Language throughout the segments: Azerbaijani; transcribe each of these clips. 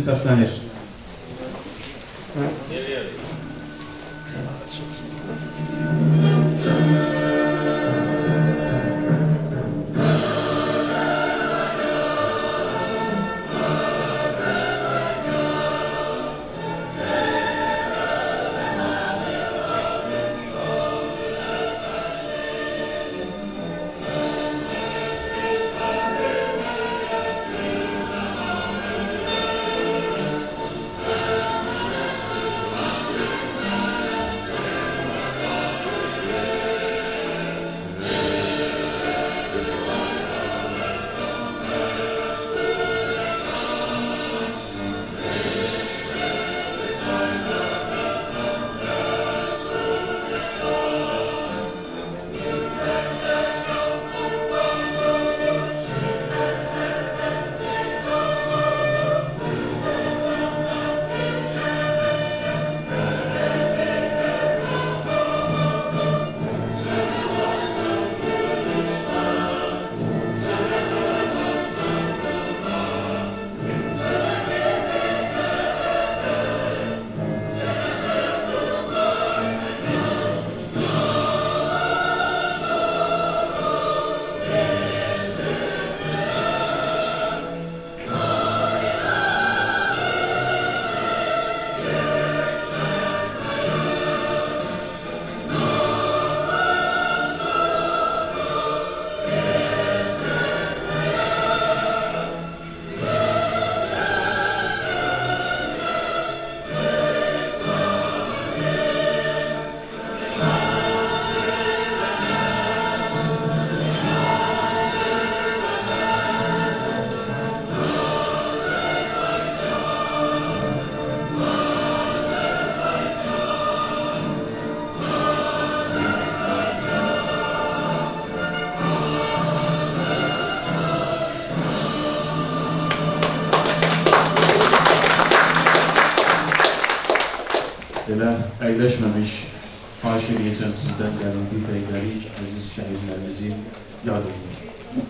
səslənir. Belə əyləşməmiş xahiş edəcəm sizdən gəlin bir dəqiqəlik əziz şəhidlərimizi yad edin.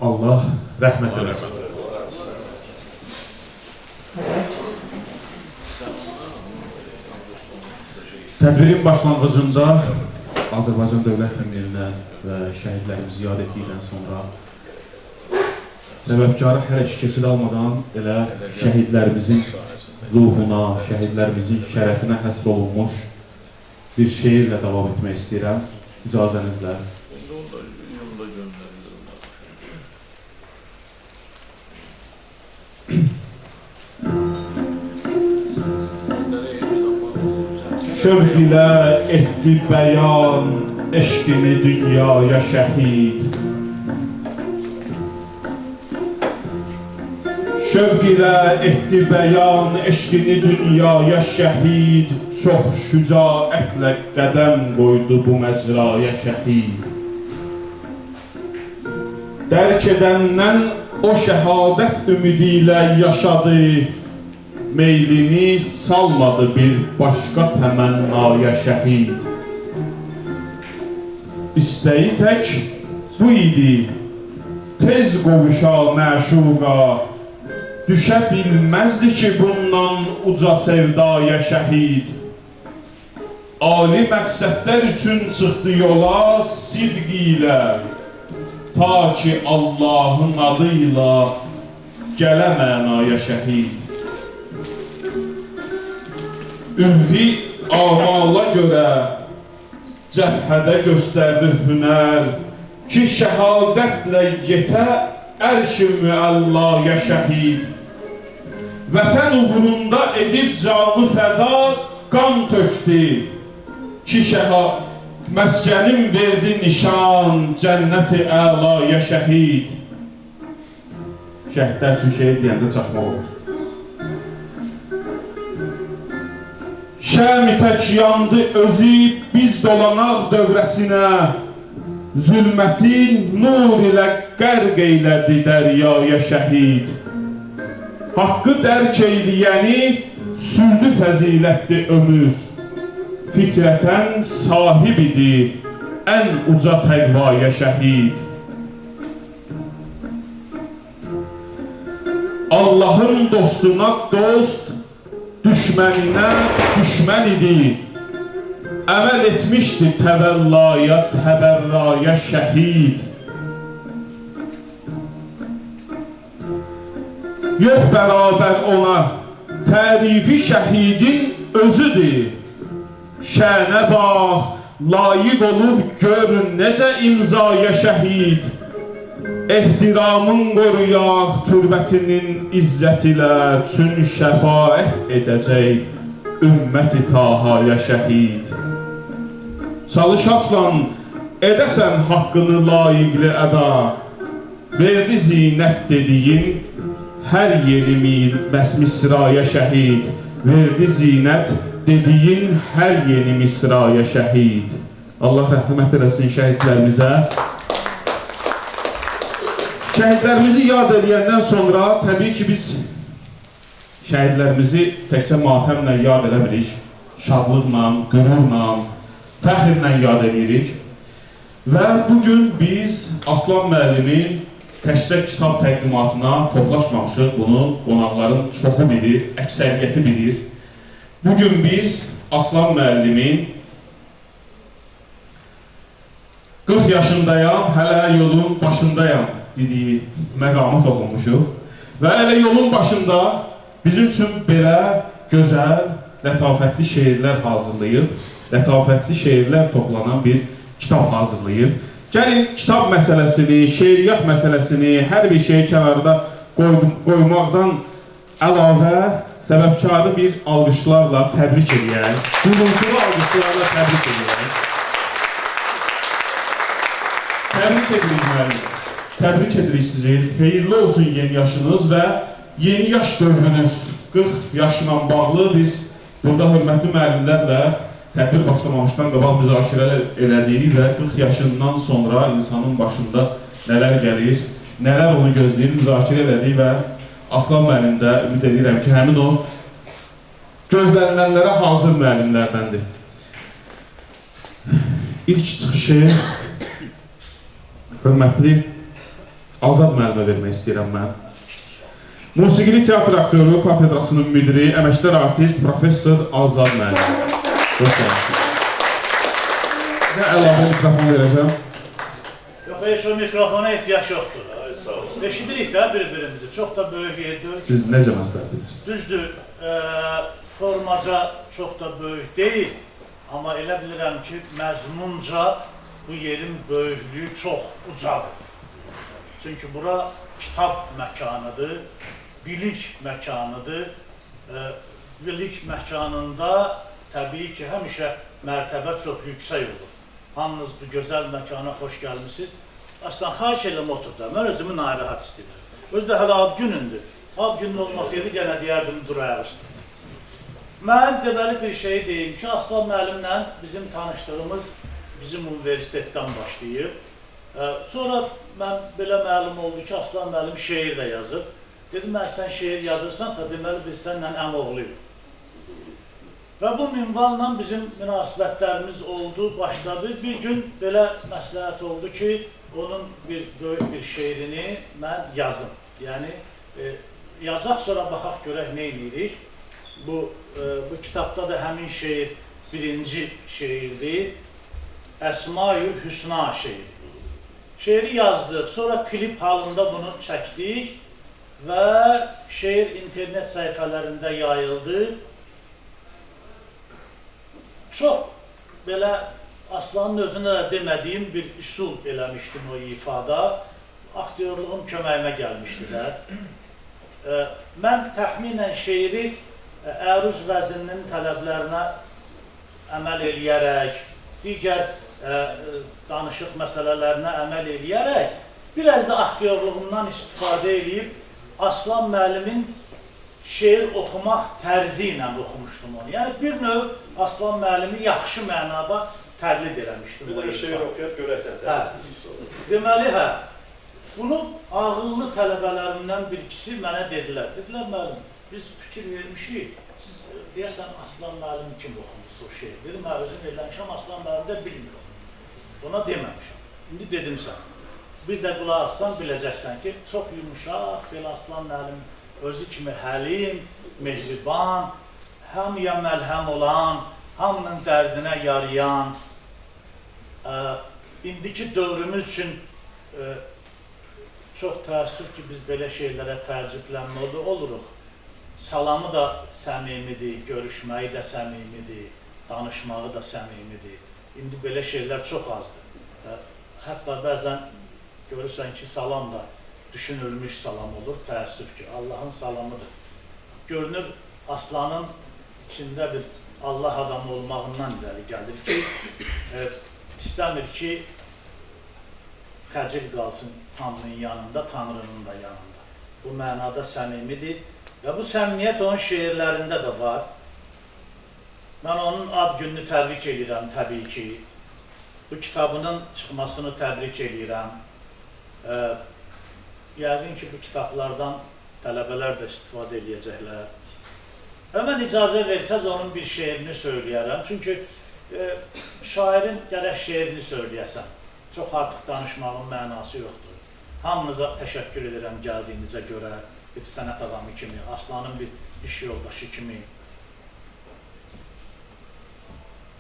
Allah rəhmət eləsin. Tədbirin başlanğıcında Azərbaycan Dövlət Əmirinə və şəhidlərimizi yad etdikdən sonra səbəbkarı hər iki keçid almadan elə şəhidlərimizin ruhuna, şəhidlərimizin şərəfinə həsr olunmuş bir şeirlə davam etmək istəyirəm, icazənizlə. Şövq ilə etdi bəyan eşqini dünyaya şəhid. Şövq ilə etdi bəyan eşqini dünyaya şəhid. Çox şücaətlə qədəm qoydu bu məcraya şəhid. Dərk edəndən o şəhadət ümidi ilə yaşadı. Meylini salmadı bir başqa təmənnaya şəhid. İstəyi tək bu idi, tez qovuşa məşuqa. Düşə bilməzdi ki bundan uca sevdaya şəhid. Ali məqsədlər üçün çıxdı yola sidq ilə. Ta ki Allahın adıyla gələ mənaya şəhid. Ülvi amala görə cəbhədə göstərdi hünər ki şəhadətlə yetə ərş-i müəllaya şəhid. Vətən uğrunda edib canı fəda qan tökdü ki məskənin verdi nişan cənnət-i əlaya şəhid. Şəhidlər üçün şehir deyəndə çaşmaq olur. Şəmi tək yandı özü biz dolanaq dövrəsinə. Zülmətin nur ilə qərq eylədi dəryaya şəhid. Haqqı dərk eyləyəni sürdü fəzilətli ömür. fitrətən sahib idi ən uca təqvaya şəhid. Allahın dostuna dost, düşməninə düşmən idi. Əməl etmişdi təvəllaya, təbərraya şəhid. Yox bərabər ona, tərifi şəhidin özüdür. Şənə bax, layiq olub görün necə imzaya şəhid. Ehtiramın qoruyaq türbətinin izzət ilə, çün şəfaət edəcək ümmət-i Tahaya şəhid. Çalış aslan, edəsən haqqını layiqli əda. Verdi zinət dediyin hər yeni misraya şəhid. Verdi zinət dediyin hər yeni misraya şəhid. Allah rəhmət eləsin şəhidlərimizə. Şəhidlərimizi yad edəndən sonra təbii ki biz şəhidlərimizi təkcə matəmlə yad eləmirik, şadlıqla, qürurla, fəxrlə yad edirik. Və bugün biz Aslan müəllimin təkcə kitab təqdimatına toplaşmamışıq, bunu qonaqların çoxu bilir, əksəriyyəti bilir. Bugün biz Aslan müəllimin 40 yaşındayam, hələ yolun başındayam dediyi məqamı toxunmuşuq. Və elə yolun başında bizim üçün belə gözəl, lətafətli şeirlər hazırlayıb, lətafətli şeirlər toplanan bir kitab hazırlayıb. Gəlin kitab məsələsini, şeiriyyat məsələsini, hər bir şeyi kənarda qoymaqdan əlavə səbəbkarı bir alqışlarla təbrik edək. Gurultulu alqışlarla təbrik edək. Təbrik edirik müəllim. Təbrik edirik sizi. Xeyirli olsun yeni yaşınız və yeni yaş dövrünüz. 40 yaşla bağlı biz burada hörmətli müəllimlərlə tədbir başlamamışdan qabaq müzakirələr elədik və 40 yaşından sonra insanın başında nələr gəlir, nələr onu gözləyir, müzakirə elədik və Aslan müəllim də ümid edirəm ki, həmin o gözlənilənlərə hazır müəllimlərdəndir. İlk çıxışı hörmətli Azad müəllimə vermək istəyirəm mən. Musiqili teatr aktyoru, kafedrasının müdiri, əməkdar artist, professor Azad müəllim. Hoş gəldiniz. Sizə əlavə mikrofon verəcəm. Yox, heç o mikrofona ehtiyac yoxdur. Eşidirik də bir-birimizi, çox da böyük yerdir. Siz necə məsləhət edirsiniz? Düzdür, formaca çox da böyük deyil, amma elə bilirəm ki, məzmunca bu yerin böyüklüyü çox ucadır. Çünki bura kitab məkanıdır, bilik məkanıdır. Bilik məkanında təbii ki, həmişə mərtəbə çox yüksək olur. Hamınız bu gözəl məkana xoş gəlmişsiniz. Aslında xahiş eləm oturda, mən özümü narahat istəyirəm. Özü də hələ ad günündür. Ad günün olmasaydı, gənə deyərdim durayarışdır. Mən deməli bir şey deyim ki, Aslan müəllimlə bizim tanışdığımız bizim universitetdən başlayıb. Sonra mən belə məlum oldu ki, Aslan müəllim şeir də yazır. Dedim, mən sən şeir yazırsansa, deməli biz sənlə əmoğluyuq. Və bu minvalla bizim münasibətlərimiz oldu, başladı. Bir gün belə məsləhət oldu ki, onun böyük bir şeirini mən yazım. Yəni, yazaq sonra baxaq görək nə edirik. Bu kitabda da həmin şeir birinci şeirdir. Əsma-ül Hüsna şeiri. Şeiri yazdıq, sonra klip halında bunu çəkdik və şeir internet səhifələrində yayıldı. Çox belə Aslanın özünə də demədiyim bir üsul eləmişdim o ifada. Aktyorluğum köməyimə gəlmişdilər. Mən təxminən şeiri əruz vəzninin tələblərinə əməl eləyərək, digər danışıq məsələlərinə əməl eləyərək, biraz da aktyorluğumdan istifadə eləyib, Aslan müəllimin şeir oxumaq tərzi ilə oxumuşdum onu. Yəni, bir növ Aslan müəllimi yaxşı mənada təqlid eləmişdim. Bir də şeir oxuyaq, görək də. Deməli, bunu ağıllı tələbələrimdən bir ikisi mənə dedilər. Dedilər, müəllim, biz fikir vermişik, siz deyərsən Aslan müəllimi kim oxumuşsunuz? o şeirdir. Mən özüm eləmişəm, Aslan müəllim də bilmirəm. Ona deməmişəm. İndi dedim sən. Bir də qulaq assan biləcəksən ki, çox yumuşaq, belə Aslan müəllim özü kimi həlim, mehriban, hamıya məlhəm olan, hamının dərdinə yarayan, indiki dövrümüz üçün çox təəssüf ki, biz belə şeylərə təəccüblənməli oluruq. Salamı da səmimidir, görüşməyi də səmimidir, danışmağı da səmimidir. İndi belə şeylər çox azdır. Hətta bəzən görürsən ki, salam da düşünülmüş salam olur, təəssüf ki, Allahın salamıdır. Görünür, Aslanın içində bir Allah adamı olmağından irəli gəlir ki, istəmir ki, xəcil qalsın Tanrının yanında, Tanrının da yanında. Bu mənada səmimidir və bu səmimiyyət onun şeirlərində də var. Mən onun ad gününü təbrik edirəm, təbii ki. Bu kitabının çıxmasını təbrik edirəm. Yəqin ki, bu kitablardan tələbələr də istifadə edəcəklər. Mən icazə versəz onun bir şeirini söyləyərəm. Çünki şairin gərək şeirini söyləyəsən. Çox artıq danışmağın mənası yoxdur. Hamınıza təşəkkür edirəm gəldiyinizə görə, bir sənət adamı kimi, Aslanın bir iş yoldaşı kimi.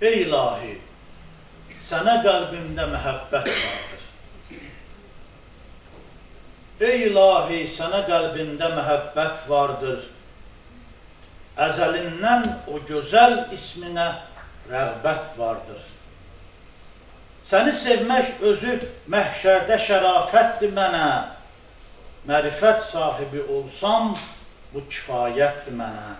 Ey ilahi, sənə qəlbimdə məhəbbət vardır. Ey ilahi, sənə qəlbimdə məhəbbət vardır. Əzəlindən o gözəl isminə rəğbət vardır. Səni sevmək özü məhşərdə şərafətdir mənə. Mərifət sahibi olsam, bu kifayətdir mənə.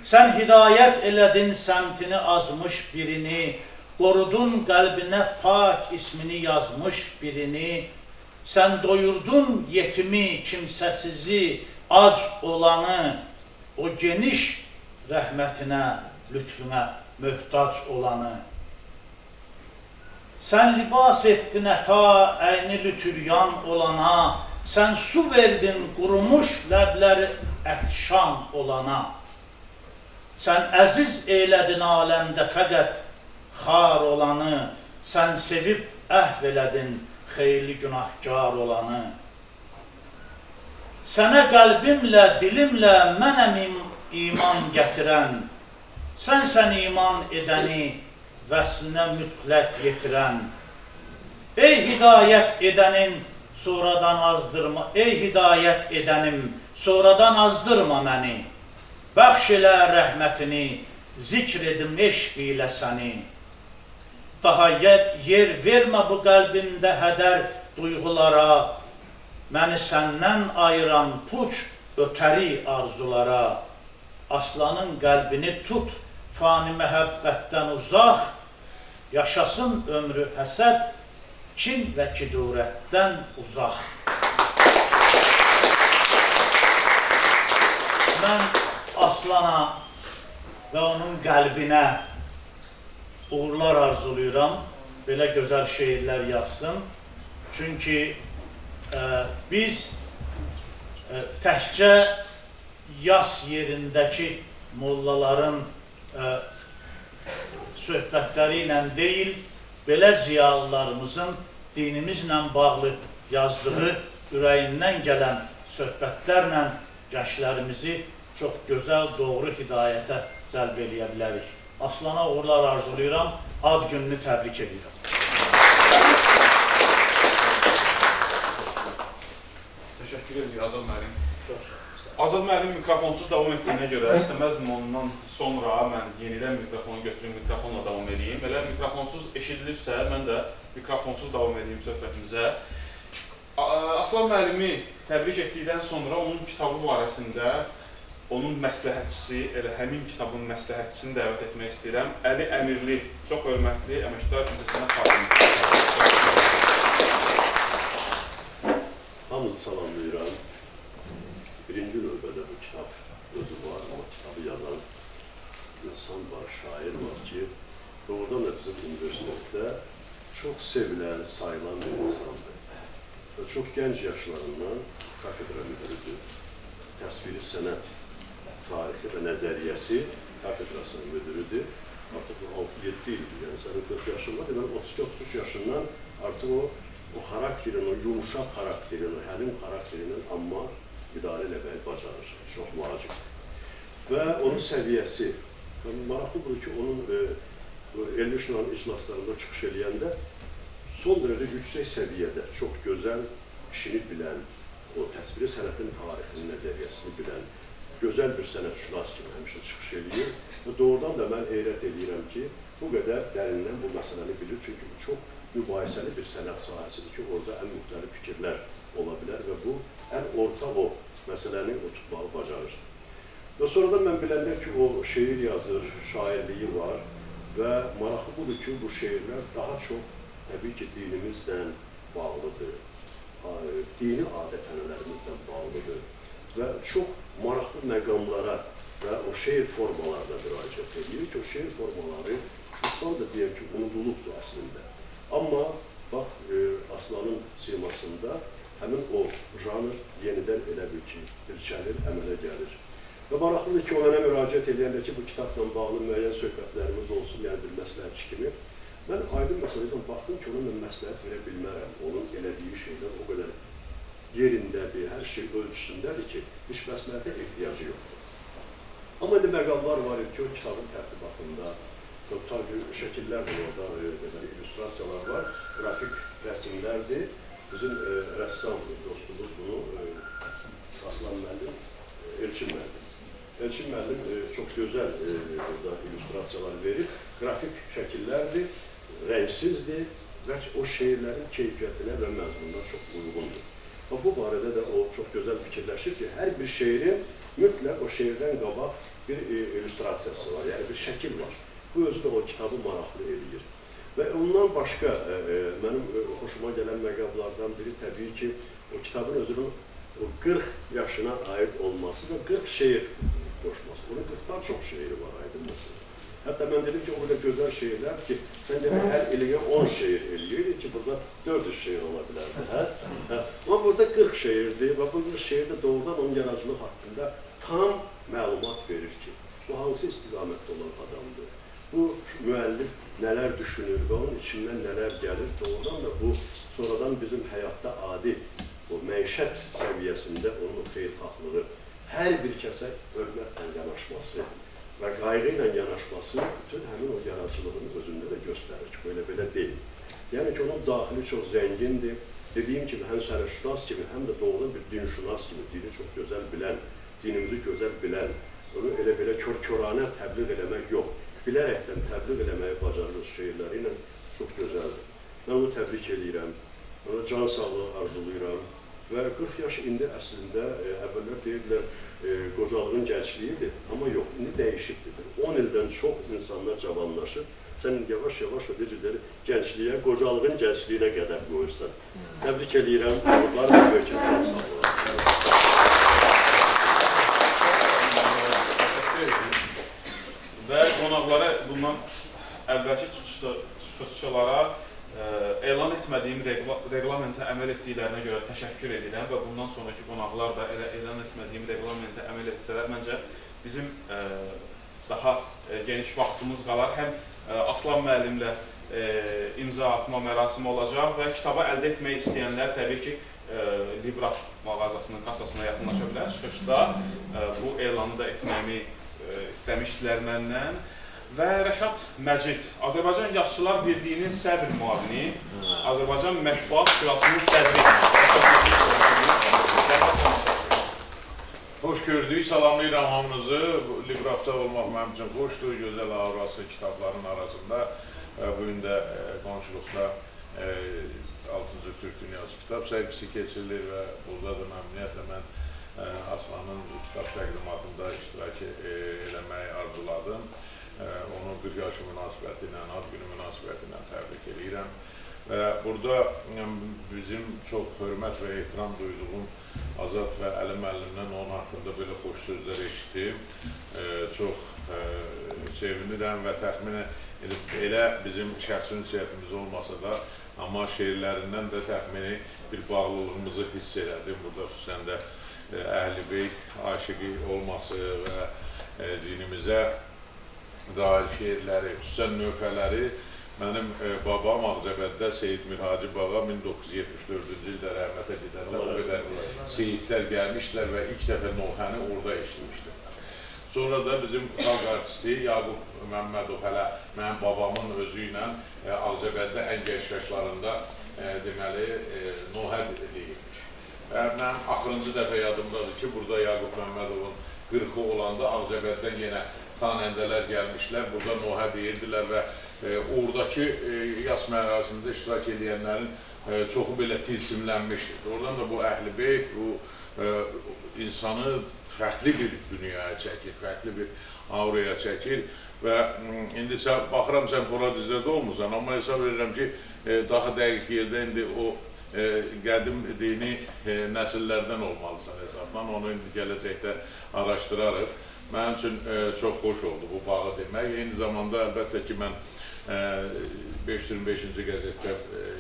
Sən hidayət elədin səmtini azmış birini, qorudun qəlbinə pak ismini yazmış birini, sən doyurdun yetimi, kimsəsizi, ac olanı, o geniş rəhmətinə, lütfünə möhtac olanı. Sən libas etdin əta, əyni lütüryan olana, sən su verdin qurumuş ləbləri ətşan olana. Sən əziz eylədin aləmdə fəqət xar olanı, sən sevib əhv elədin xeyli günahkar olanı. Sənə qəlbimlə, dilimlə mənəm iman gətirən, sənsən iman edəni, vəslinə mütləq yetirən. Ey hidayət edənin, sonradan azdırma, ey hidayət edənim, sonradan azdırma məni. Bəxş elə rəhmətini, zikr edim eşq ilə səni. Daha yer vermə bu qəlbimdə hədər duyğulara, məni səndən ayıran puç ötəri arzulara. Aslanın qəlbini tut, fani məhəbbətdən uzaq, yaşasın ömrü həsəd, kin və kidurətdən uzaq. Mən Aslana və onun qəlbinə uğurlar arzuluyuram, belə gözəl şeirlər yazsın. Çünki biz təkcə yas yerindəki mollaların söhbətləri ilə deyil, belə ziyalılarımızın dinimizlə bağlı yazdığı, ürəyindən gələn söhbətlərlə gənclərimizi çox gözəl, doğru hidayətə cəlb eləyə bilərik. Aslana uğurlar arzuluyuram, ad gününü təbrik edirəm. Təşəkkür edir Azad müəllim. Azad müəllim mikrofonsuz davam etdiyinə görə istəməzdim ondan sonra mən yenidən mikrofonu götürüm, mikrofonla davam edeyim. Belə mikrofonsuz eşidilirsə, mən də mikrofonsuz davam edeyim söhbətimizə. Aslan müəllimi təbrik etdikdən sonra onun kitabı barəsində onun məsləhətçisi, elə həmin kitabın məsləhətçisini dəvət etmək istəyirəm. Əli Əmirli, çox hörmətli əməkdar incəsənət xadimi. Hamınızı salamlayıram. Birinci növbədə bu kitab özü var, ama kitabı yazan insan var, şair var ki, doğrudan da bizim üniversitede çok sevilen, sayılan bir insandır. Ve çok genç yaşlarından kafedra müdürüdür. Təsviri sənət tarixi və nəzəriyyəsi kafedrasının müdürüdür. Artıq 6-7 ildir, yəni sənin 40 yaşın var, deməli 32-33 yaşından artıq o xarakterin, o yumuşaq xarakterin, o həlim xarakterinin amma idarə eləməyi bacarır, çox vacib. Və onun səviyyəsi, maraqlı budur ki, onun Elmi Şuranın iclaslarında çıxış eləyəndə son dərəcə yüksək səviyyədə, çox gözəl işini bilən, o təsviri sənətin tarixinin nəzəriyyəsini bilən, gözəl bir sənətşünas kimi həmişə çıxış eləyir və doğrudan da mən heyrət edirəm ki, bu qədər dərindən bu məsələni bilir, çünki bu çox mübahisəli bir sənət sahəsidir ki, orada ən müxtəlif fikirlər ola bilər və bu ən orta o məsələni tutmağı bacarır. Və sonradan mən biləndə ki, o şeir yazır, şairliyi var və maraqlı budur ki, bu şeirlər daha çox təbii ki, dinimizlə bağlıdır, dini adət-ənənələrimizlə bağlıdır və çox maraqlı məqamlara və o şeir formalarına müraciət edir ki, o şeir formaları çoxdan da deyək ki, unudulubdur əslində. Amma bax, Aslanın simasında həmin o janr yenidən elə bil ki, dirçəlir, əmələ gəlir. Və maraqlıdır ki, o mənə müraciət edəndə ki, bu kitabla bağlı müəyyən söhbətlərimiz olsun, yəni bir məsləhətçi kimi. Mən aydın məsələdən baxdım ki, ona mən məsləhət verə bilmərəm. Onun elədiyi şeylər o qədər yerindədir, hər şey ölçüsündədir ki, heç məsləhətə ehtiyacı yoxdur. Amma indi məqamlar var ki, o kitabın tərtibatında tutar şəkillər var orada, illüstrasiyalar var, qrafik rəsimlərdir. Bizim rəssam dostumuz bunu Aslan müəllim, Elçin müəllim. Elçin müəllim çox gözəl burada illüstrasiyalar verir, qrafik şəkillərdir, rəngsizdir və o şeirlərin keyfiyyətinə və məzmununa çox uyğundur. Bu barədə də o çox gözəl fikirləşir ki, hər bir şeirin mütləq o şeirdən qabaq bir illüstrasiyası var, yəni bir şəkil var. Bu özü də o kitabı maraqlı edir. Və ondan başqa mənim xoşuma gələn məqamlardan biri təbii ki, o kitabın özünün 40 yaşına aid olması və 40 şeir qoşması. Onun 40-dan çox şeiri var, aydınmısınız. Hətta mən dedim ki, o qədər gözəl şeirlər ki, sən demək, hər iliyə 10 şeir eləyir ki, burada 400 şeir ola bilərdi. Amma burada 40 şeirdir və bu 40 şeirdə doğrudan onun yaradıcılıq haqqında tam məlumat verir ki, bu hansı istiqamətdə olan adamdır. Bu müəllif nələr düşünür və onun içindən nələr gəlir, doğrudan da bu sonradan bizim həyatda adi, o məişət səviyyəsində onun o xeyirxahlığı, hər bir kəsə hörmətlə yanaşması və qayğı ilə yanaşması bütün həmin o yaradıcılığını özündə də göstərir ki, belə deyil. Yəni ki, onun daxili çox zəngindir. Dediyim kimi, həm sənətşünas kimi, həm də doğrudan bir dinşünas kimi, dini çox gözəl bilən, dinimizi gözəl bilən, onu elə-belə kör-köranə təbliğ eləmək yox. Bilərəkdən təbliğ eləməyi bacarır şeirləri ilə çox gözəldir. Mən onu təbrik edirəm, ona can sağlığı arzulayıram və 40 yaş indi əslində əvvəllər deyirlər qocalığın gəncliyidir, amma yox, indi dəyişibdir. 10 ildən çox insanlar cavanlaşır, sən yavaş-yavaş o deyirləri gəncliyə, qocalığın gəncliyinə qədər qoyursan. Təbrik edirəm, onlar da böyük can sağlığı. Və qonaqlara bundan əvvəlki çıxışçılara elan etmədiyim reglamentə əməl etdiklərinə görə təşəkkür edirəm və bundan sonraki qonaqlar da elan etmədiyim reglamentə əməl etsələr, məncə bizim daha geniş vaxtımız qalar. Həm Aslan müəllimlə imza atma mərasimi olacaq və kitabı əldə etmək istəyənlər təbii ki, Libra mağazasının kasasına yaxınlaşa bilər. Çıxışda bu elanı da etməyimi istəmişdilər məndən və Rəşad Məcid, Azərbaycan Yazıçılar Birliyinin sədr müavini, Azərbaycan Mətbuat Şurasının sədri. Hoş gördük, salamlayıram hamınızı. Librafda olmaq mənim üçün xoşdur, gözəl aurası kitabların arasında. Bugün də qonşuluqda 6-cı Türk Dünyası kitab sərgisi keçirilir və burada da məmnuniyyətlə mən Aslanın kitab təqdimatında iştirak eləməyi arzuladım. Onu 40 yaşı münasibəti ilə, ad günü münasibəti ilə təbrik edirəm. Və burada bizim çox hörmət və ehtiram duyduğum Azad və Əli müəllimdən onun haqqında belə xoş sözlər eşitdim. Çox sevinirəm və təxminən elə bizim şəxsi ünsiyyətimiz olmasa da, amma şeirlərindən də təxmini bir bağlılığımızı hiss elədim. Burada xüsusən də Əhl-i Beyt aşiqi olması və dinimizə dair şeirləri, xüsusən növfələri mənim babam Ağcabəddə Seyid Mirhacı Bağa 1974-cü ildə rəhmətə gedəndə o qədər seyidlər gəlmişlər və ilk dəfə Novhəni orada eşitmişdim. Sonra da bizim xalq artisti Yaqub Məmmədov hələ mənim babamın özü ilə Ağcabəddə ən gənc yaşlarında deməli Nohə deyilmiş. Mənim axırıncı dəfə yadımdadır ki, burada Yaqub Məmmədovun 40-ı olanda Ağcabəddən yenə xanəndələr gəlmişlər, burada Nohə deyirdilər və oradakı yas mərasimində iştirak edənlərin çoxu belə tilsimlənmişdir. Oradan da bu Əhl-i Beyt, bu insanı fərqli bir dünyaya çəkir, fərqli bir auraya çəkir və indi baxıram sən Poladizdə olmursan, amma hesab edirəm ki, daha dəqiq yerdə indi o qədim dini nəsillərdən olmalısan hesabdan, onu indi gələcəkdə araşdırarıq. Mənim üçün çox xoş oldu bu bağı demək. Eyni zamanda əlbəttə ki, mən 525-ci qəzetdə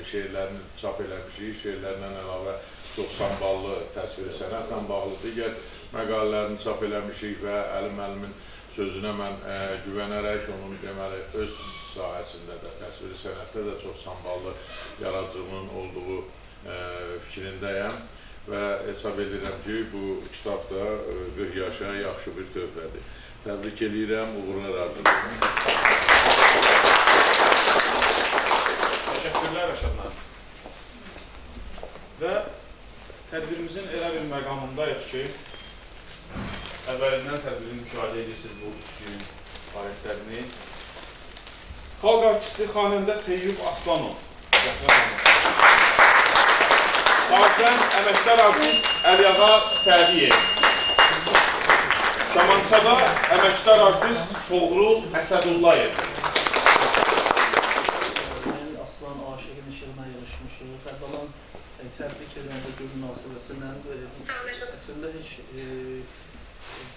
şeirlərini çap eləmişik, şeirlərindən əlavə 90 ballı təsviri sənətlə bağlı digər məqalələrini çap eləmişik və Əli müəllimin sözünə mən güvənərək onun deməli öz sahəsində də, təsviri sənətdə də çox samballı yaradıcılığının olduğu fikrindəyəm və hesab edirəm ki, bu kitab da 40 yaşa yaxşı bir töhfədir. Təbrik edirəm, uğurlar arzulayıram. Təşəkkürlər Rəşad müəllim. Və tədbirimizin elə bir məqamındayıq ki, əvvəlindən tədbirini müşahidə edirsiniz bu 3 günün fəaliyyətlərini. Xalq artisti xanəndə Teyyub Aslanov. Sahibən əməkdar artist Əliağa Sədiyev. Kamançada əməkdar artist Toğrul Əsədullayev. Aslan aşığın işığına yarışmışıq. Əvvəlan təbrik edən də bir münasibəsindən əslində heç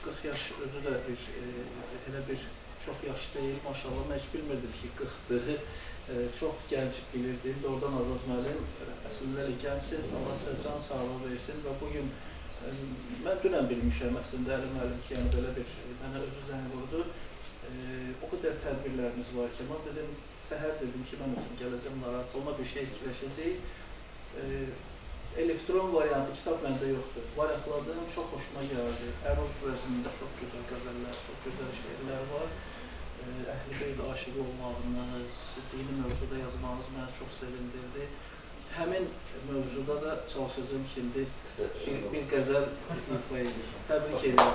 40 yaş özü də elə bir çox yaş deyil. Maşallah, mən heç bilmirdim ki, 40-dır. Çox gənc bilirdim. Oradan Azad müəllim, əslində gəncsiniz, Allah sizə can sağlığı versin və bugün mən dünən bilmişəm əslində Əli müəllim ki, yəni belə bir mənə özü zəng vurdu. O qədər tədbirlərimiz var ki, mən dedim, səhər dedim ki, mən olsun gələcəm narahat olma, bir şey fikirləşəcəyik. Elektron variantı kitab məndə yoxdur. Varaqladım, çox xoşuma gəldi. Əruz vəznində çox gözəl qəzəllər, çox gözəl şeirlər var. Əhl-i Beyt aşığı olmağınız, dini mövzuda yazmağınız məni çox sevindirdi. Həmin mövzuda da çalışacağım ki, bir qəzəl ifa edir. Təbrik edirəm.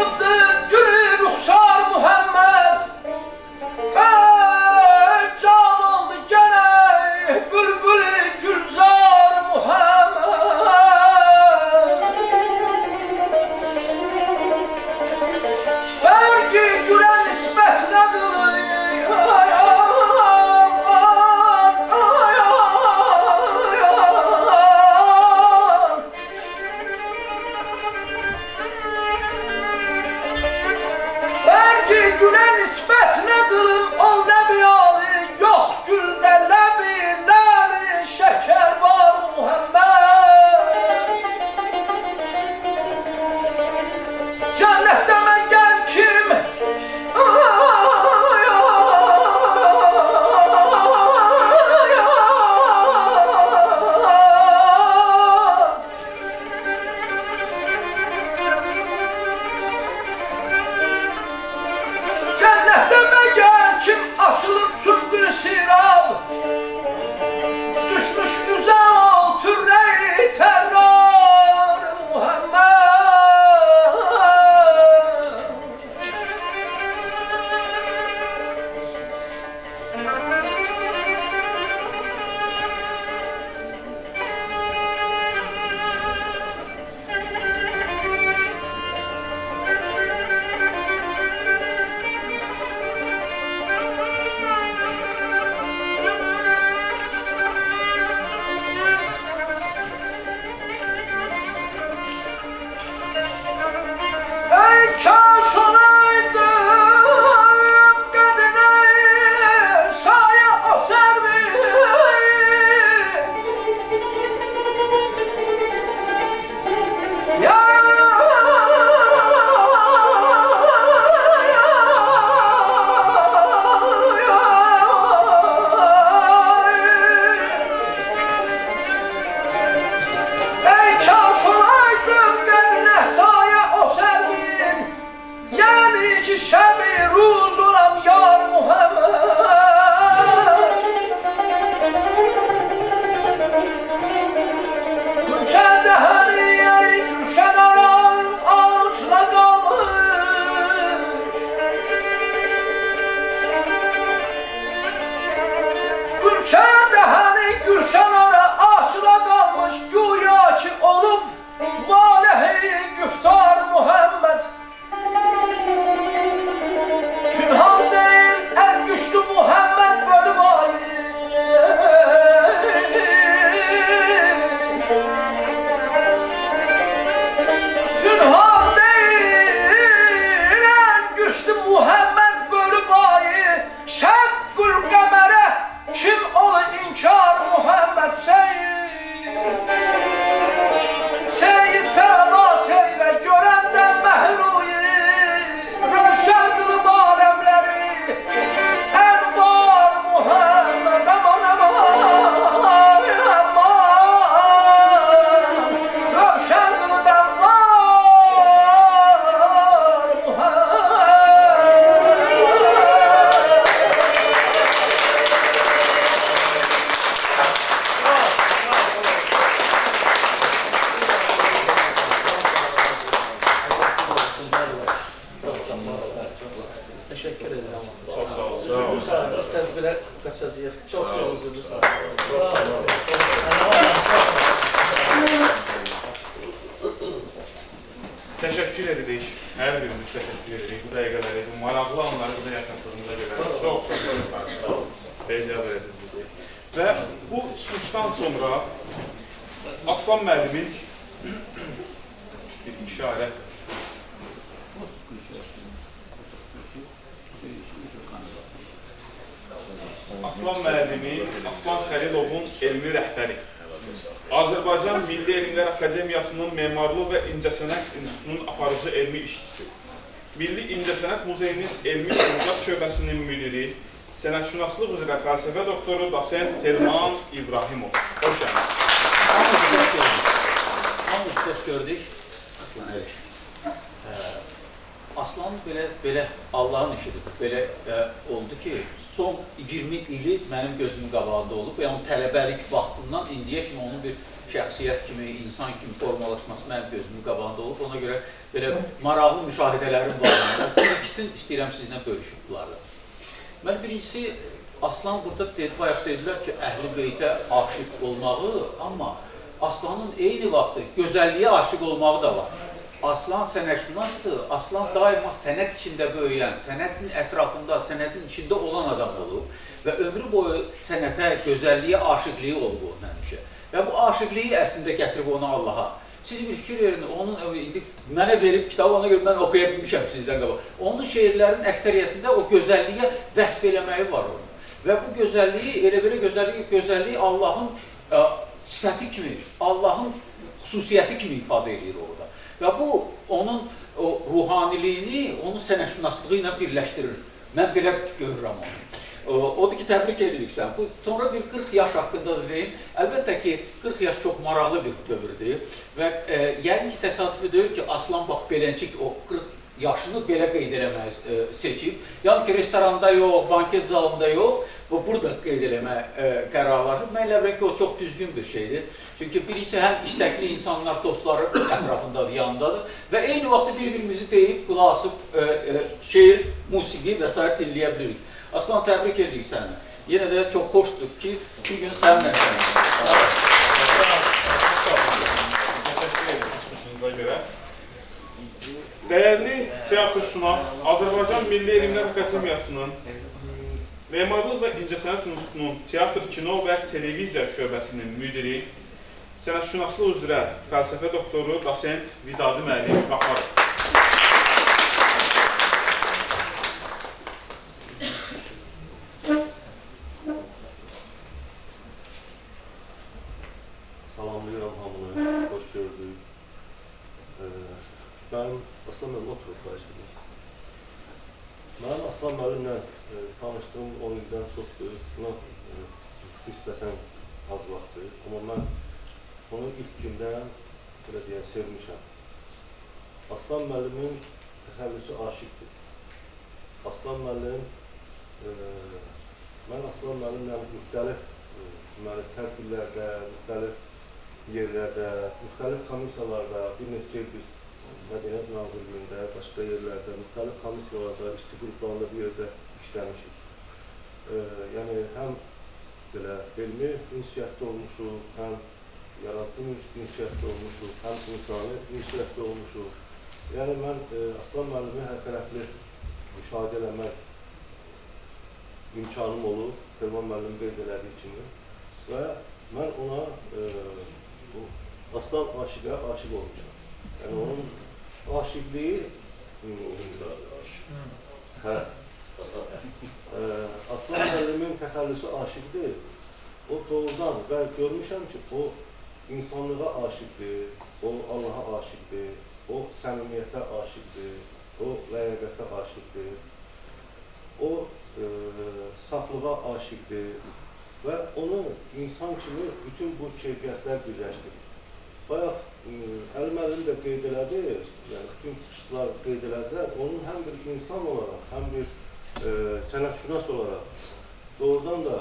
açılıbdı gülü ruhsar Muhammed. Ey can oldu gene bülbülü Gülzar Muhammed. Belki gülen nispetine güle nispet ne kılın ol nebiyali, yok gülde lebi şeker var Muhammed. Cennette ben gel kim? Açılıp sümbül siral, düşmüş güzel türleri terrar Muhammed. Kaş olaydım kadına saye o servi. Ya ey kaş olaydım kadına saye o servi. Yani ki şebi ruz olan yar Muhammed. Gülşen dehani gülşen aran ağaçla kalmış. Gülşen dehani gülşen aran ağaçla kalmış. Güya ki olup valehi güftar Muhammed. Pünhan değil en güçlü Muhammed bölüm ayı. Pünhan değil en güçlü Muhammed bölüm ayı. Şekkül kamere kim onu inkar Muhammed Seyyid. Seyyid selamat eyle görenden mehruyi. Rövşen kılıp alemleri envar Muhammed. Aman aman rövşen kılıp envar Muhammed. Teşekkür ederim. Çok sağ olun. İstediğine kaçacağız. Çok özür dilerim. Təşəkkür edirik. Hər birimiz təşəkkür edirik. Bu dəqiqələri, bu maraqlı anları burada yaşatdığımıza görə çox rica ediniz bizi. Və bu çıxışdan sonra Aslan müəllimin bir işarə Aslan müəllimi, Aslan Xəlilovun elmi rəhbəri. Azərbaycan Milli Elmlər Akademiyasının Memarlıq və İncəsənət İnstitutunun aparıcı elmi işçisi. Milli İncəsənət Muzeyinin Elmi İncəsənət Şöbəsinin müdiri, sənətşünaslıq üzrə fəlsəfə doktoru Dosent Telman İbrahimov. Hoş geldiniz. Hamımız xoş gördük. Aslan belə Allahın işidir. Belə oldu ki, son 20 ili mənim gözümün qabağında olub. Yəni tələbəlik vaxtından indiyə kimi onun bir şəxsiyyət kimi, insan kimi formalaşması mənim gözümün qabağında olub. Ona görə belə maraqlı müşahidələrim var. Bir ikisini istəyirəm sizlə bölüşüb bunları. Mən birincisi, Aslan burada bayaq dedilər ki, Əhl-i Beytə aşiq olmağı, amma Aslanın eyni vaxtı gözəlliyə aşiq olmağı da var. Aslan sənətşünasdır, Aslan daima sənət içində böyüyən, sənətin ətrafında, sənətin içində olan adam olub və ömrü boyu sənətə, gözəlliyə aşiqliyi olub onun həmişə. Və bu aşiqliyi əslində gətirib onu Allaha. Siz bir fikir verin, onun indi mənə verib kitabı, ona görə mən oxuya bilmişəm sizdən qabaq. Onun şeirlərinin əksəriyyətində o gözəlliyə vəsf eləməyi var onun. Və bu gözəlliyi, elə belə gözəlliyi Allahın sifəti kimi, Allahın xüsusiyyəti kimi ifadə edir orada. Və bu, onun ruhaniliyini, onun sənətşünaslığı ilə birləşdirir. Mən belə görürəm onu. Odur ki, təbrik edirik sən. Sonra bir 40 yaş haqqında da deyim. Əlbəttə ki, 40 yaş çox maraqlı bir dövrdür. Və yəqin ki, təsadüfi deyil ki, Aslan bax beləncik o 40 yaşını belə qeyd eləməyi seçib. Yəni ki, restoranda yox, banket zalında yox, burada qeyd eləmə qərarlaşıb. Mən elə biləm ki, o çox düzgün bir şeydir. Çünki birincisi, həm istəkli insanlar, dostları ətrafındadır, yanındadır və eyni vaxtda bir-birimizi deyib, qulaq asıb şeir, musiqi və s. dinləyə bilirik. Aslan, təbrik edirik səni. Yenə də çox xoşdur ki, bir gün səninlə Dəyərli teatrşünas, Azərbaycan Milli Elmlər Akademiyasının Memarlıq və İncəsənət İnstitutunun Teatr, Kino və Televiziya şöbəsinin müdiri, sənətşünaslıq üzrə fəlsəfə doktoru, dosent Vidadi müəllim Qafarov. Salamlayıram hamını, hoş gördük. Mənim Aslan müəllim oturub qayışıdır. Mənim Aslan müəllimlə tanışdığım 10 ildən çoxdur. Buna nisbətən az vaxtdır. Amma mən onu ilk gündən belə deyək, sevmişəm. Aslan müəllimin təxəllüsü aşiqdir. Aslan müəllim, mən Aslan müəllimlə müxtəlif tədbirlərdə, müxtəlif yerlərdə, müxtəlif komissiyalarda, bir neçə il biz Mədəniyyət Nazirliyində, başqa yerlərdə, müxtəlif komissiyalarda, işçi qruplarında bir yerdə işləmişik. Yəni, həm belə elmi ünsiyyətdə olmuşuq, həm yaradıcı ünsiyyətdə olmuşuq, həm insani ünsiyyətdə olmuşuq. Yəni, mən Aslan müəllimi hər tərəfli müşahidə eləmək imkanım olub, Telman müəllim qeyd elədiyi kimi və mən ona Aslan aşiqə aşiq olmuşam. Yəni, onun aşiqliyi Aslan müəllimin təxəllüsü aşiqdir. O doğrudan və görmüşəm ki, o insanlığa aşiqdir, o Allaha aşiqdir, o səmimiyyətə aşiqdir, o ləyaqətə aşiqdir, o saflığa aşiqdir və onu insan kimi bütün bu keyfiyyətlər birləşdirir. Bayaq Əli müəllim də qeyd elədi, yəni bütün çıxışlar qeyd elədilər, onun həm bir insan olaraq, həm bir sənətşünas olaraq doğrudan da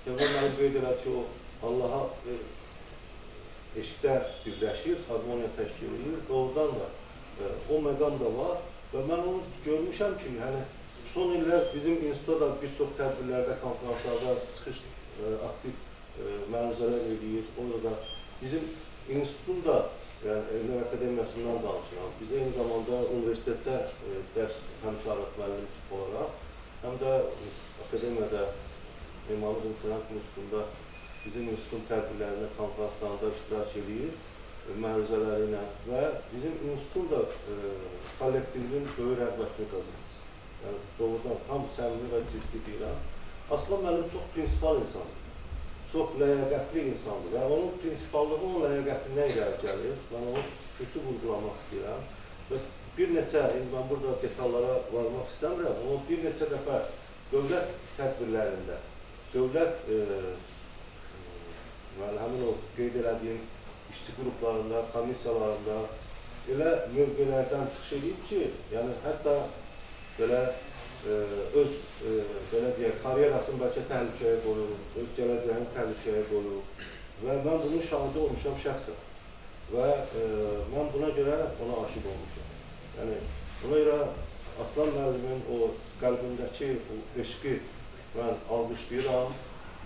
Telman müəllim qeyd elədi ki, o Allaha eşqdə birləşir, harmoniya təşkil edir, doğrudan da o məqam da var və mən onu görmüşəm ki, yəni son illər bizim institutda da bir çox tədbirlərdə, konferanslarda çıxış aktiv məruzələr edir, orada da bizim institutun da, yəni Elmlər Akademiyasından danışıram. Biz eyni zamanda universitetdə dərs həmkarlıq müəllim olaraq, həm də akademiyada Memarlıq İncəsənət İnstitutunda bizim institutun tədbirlərində, konferanslarında iştirak edir, məruzələri ilə və bizim institutun da kollektivinin böyük rəğbətini qazanır. Yəni, doğrudan tam səmimi və ciddi deyirəm. Aslan müəllim çox prinsipal insandır. Çox ləyaqətli insandır və onun prinsipallığı, onun ləyaqətindən gəlir. Mən onu kötü vurgulamaq istəyirəm və bir neçə, mən burada detallara varmaq istəmirəm, amma bir neçə dəfə dövlət tədbirlərində, dövlət həmin o qeyd elədiyim işçi qruplarında, komissiyalarında elə mövqelərdən çıxış edib ki, yəni hətta belə öz belə deyək, karyerasını bəlkə təhlükəyə qoyub, öz gələcəyini təhlükəyə qoyub və mən bunun şahidi olmuşam şəxsən və mən buna görə ona aşiq olmuşam. Yəni, buna görə Aslan müəllimin o qəlbindəki bu eşqi mən alqışlayıram,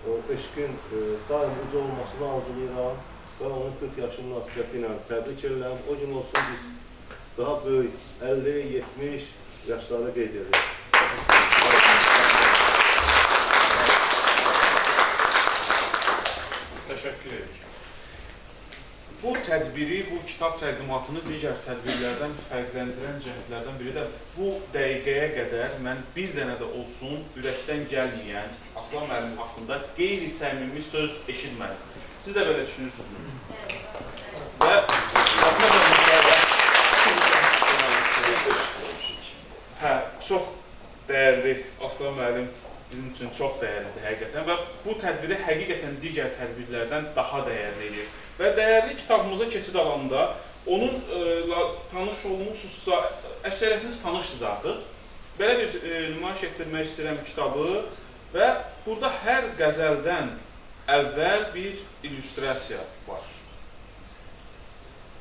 o eşqin daim uca olmasını arzulayıram və onun 40 yaşı münasibəti ilə təbrik edirəm. O gün olsun biz daha böyük 50-70 yaşları qeyd edirik. Təşəkkür edirik. Bu tədbiri, bu kitab təqdimatını digər tədbirlərdən fərqləndirən cəhətlərdən biri də bu dəqiqəyə qədər mən bir dənə də olsun ürəkdən gəlməyən Aslan müəllim haqqında qeyri-səmimi söz eşitmədim. Siz də belə düşünürsünüzmü? Və çox dəyərli Aslan müəllim bizim üçün çox dəyərlidir həqiqətən və bu tədbiri həqiqətən digər tədbirlərdən daha dəyərli edir. Və dəyərli kitabımıza keçid alanda onunla tanış olmuşsunuzsa, əksəriyyətiniz tanışsınız artıq. Belə bir nümayiş etdirmək istəyirəm kitabı və burada hər qəzəldən əvvəl bir illüstrasiya var.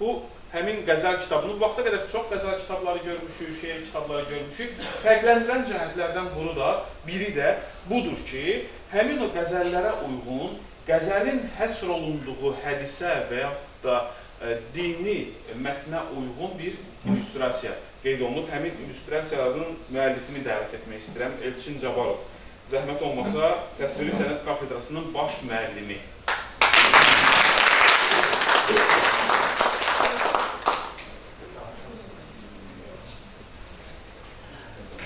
Bu, həmin qəzəl kitabını, bu vaxta qədər çox qəzəl kitabları görmüşük, şeir kitabları görmüşük. Fərqləndirən cəhətlərdən biri də budur ki, həmin o qəzəllərə uyğun, qəzəlin həsr olunduğu hədisə və yaxud da dini mətnə uyğun bir illüstrasiya qeyd olunub. Həmin illüstrasiyaların müəllifini dəvət etmək istəyirəm, Elçin Cabarov. Zəhmət olmasa, Təsviri Sənət Kafedrasının baş müəllimi.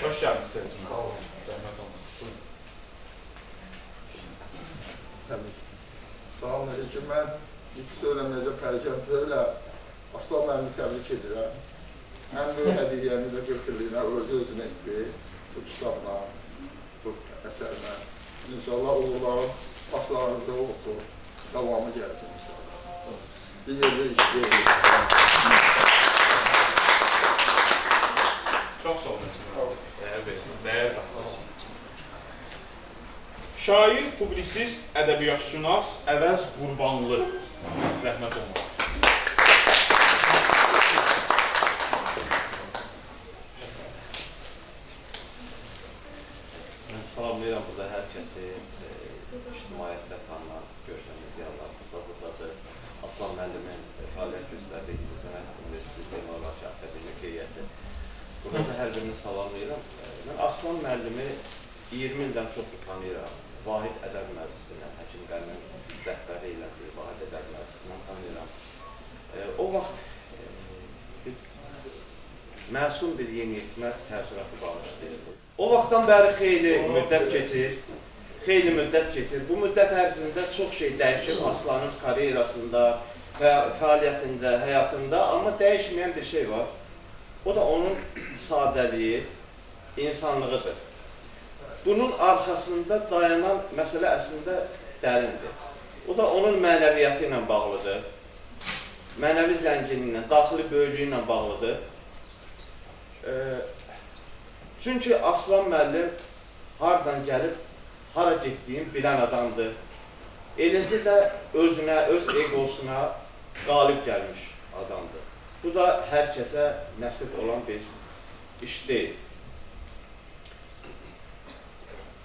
Hoş geldiniz Elçin. Sağ olun. Zəhmət olmasa. Buyurun. Təbii. Salam aleyküm. Mən ilk söyləməcə pərkəmsizlə Aslan müəllimi təbrik edirəm. Ən böyük hədiyyəni də 40 illiyinə özünə etdi bu kitabla, bu əsərlə. İnşallah uğurların başlarınızda olsun, davamı gəlsin inşallah. Bir yerdə işləyirik. Çox sağ olun. Dəyər verirsiniz, dəyər qatlasınız. Şair, publisist, ədəbiyyatşünas Əvəz Qurbanlı. Zəhmət olmalı. Mən salamlayıram burada hər kəsi, ictimaiyyətlə tanınan, görüşən ziyalarımızda buradadır. Aslan müəllimin fəaliyyət göstərdiyi İncəsənət Universiteti Beynəlxalq Akademik Heyəti. Burada hər birini salamlayıram. Mən Aslan müəllimi 20 ildən çox tanıyıram. Vahid ədəb məclisindən, Həkim Qənin rəhbəri ilə bir Vahid ədəb məclisindən tanıyıram. O vaxt məsum bir yeniyetmə təəssüratı bağışlayır. O vaxtdan bəri xeyli müddət keçir. Bu müddət ərzində çox şey dəyişib Aslanın karyerasında, fəaliyyətində, həyatında, amma dəyişməyən bir şey var. O da onun sadəliyi, insanlığıdır. Bunun arxasında dayanan məsələ əslində dərindir. O da onun mənəviyyatı ilə bağlıdır. Mənəvi zənginliyi ilə, daxili böyüklüyü ilə bağlıdır. Çünki Aslan müəllim haradan gəlib, hara getdiyini bilən adamdır. Eləcə də özünə, öz egosuna qalib gəlmiş adamdır. Bu da hər kəsə nəsib olan bir iş deyil.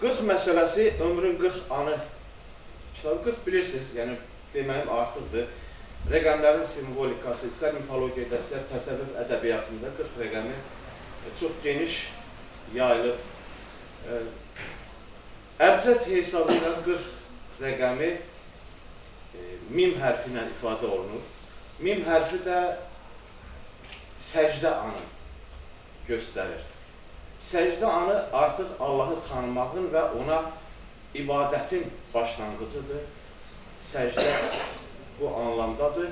40 məsələsi, ömrün 40 anı. Kitabı 40 bilirsiniz, yəni deməyim artıqdır. Rəqəmlərin simvolikası, istər mifologiyada, istər təsəvvüf ədəbiyyatında 40 rəqəmi çox geniş yayılıb. Əbcəd hesabı ilə 40 rəqəmi mim hərfi ilə ifadə olunur. Mim hərfi də səcdə anı göstərir. Səcdə anı artıq Allahı tanımağın və ona ibadətin başlanğıcıdır. Səcdə bu anlamdadır.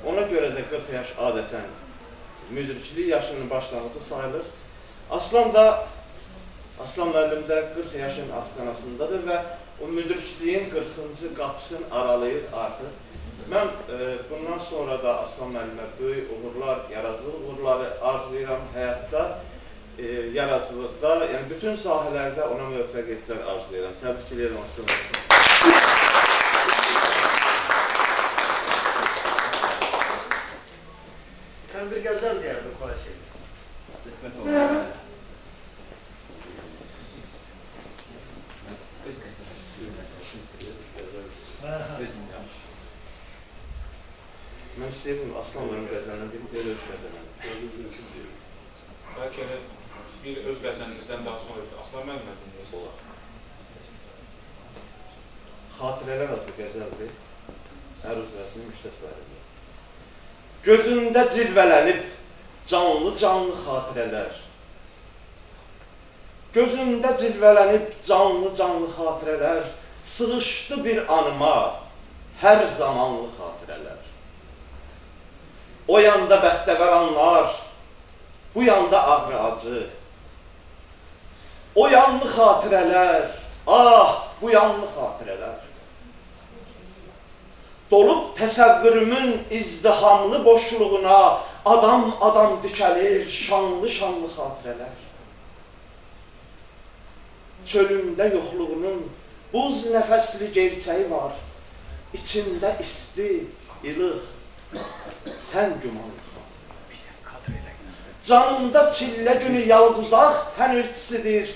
Ona görə də 40 yaş adətən müdriklik yaşının başlanğıcı sayılır. Aslan müəllim də 40 yaşın astanasındadır və o müdrikliyin 40-cı qapısını aralayır artıq. Mən bundan sonra da Aslan müəllimə böyük uğurlar, yaradıcılıq uğurları arzulayıram həyatda. yaradıcılıqda, yəni bütün sahələrdə ona müvəffəqiyyətlər arzulayıram. Təbrik edirəm Aslan. Sən bir gözəl deyərdin, xahiş edirəm. Mən istəyirəm Aslan mənim qəzəndən bir öz qəzəndən. Bəlkə də bir öz qəzəninizdən daha sonra Aslan müəllimə dinləyirsiniz. Xatirələr adlı qəzəldir. Əruz vəsinin müştəsvərində. Gözümdə cilvələnib canlı xatirələr. Gözümdə cilvələnib canlı xatirələr. Sığışdı bir anıma hər zamanlı xatirələr. O yanda bəxtəvər anlar, bu yanda ağrı acı. O yanlı xatirələr, ah bu yanlı xatirələr. Dolub təsəvvürümün izdihamlı boşluğuna adam dikəlir şanlı xatirələr. Çölümdə yoxluğunun buz nəfəsli gerçəyi var. İçində isti, ilıq, sən gümanlı xatirələr. Canımda çillə günü yalquzaq hənirtisidir.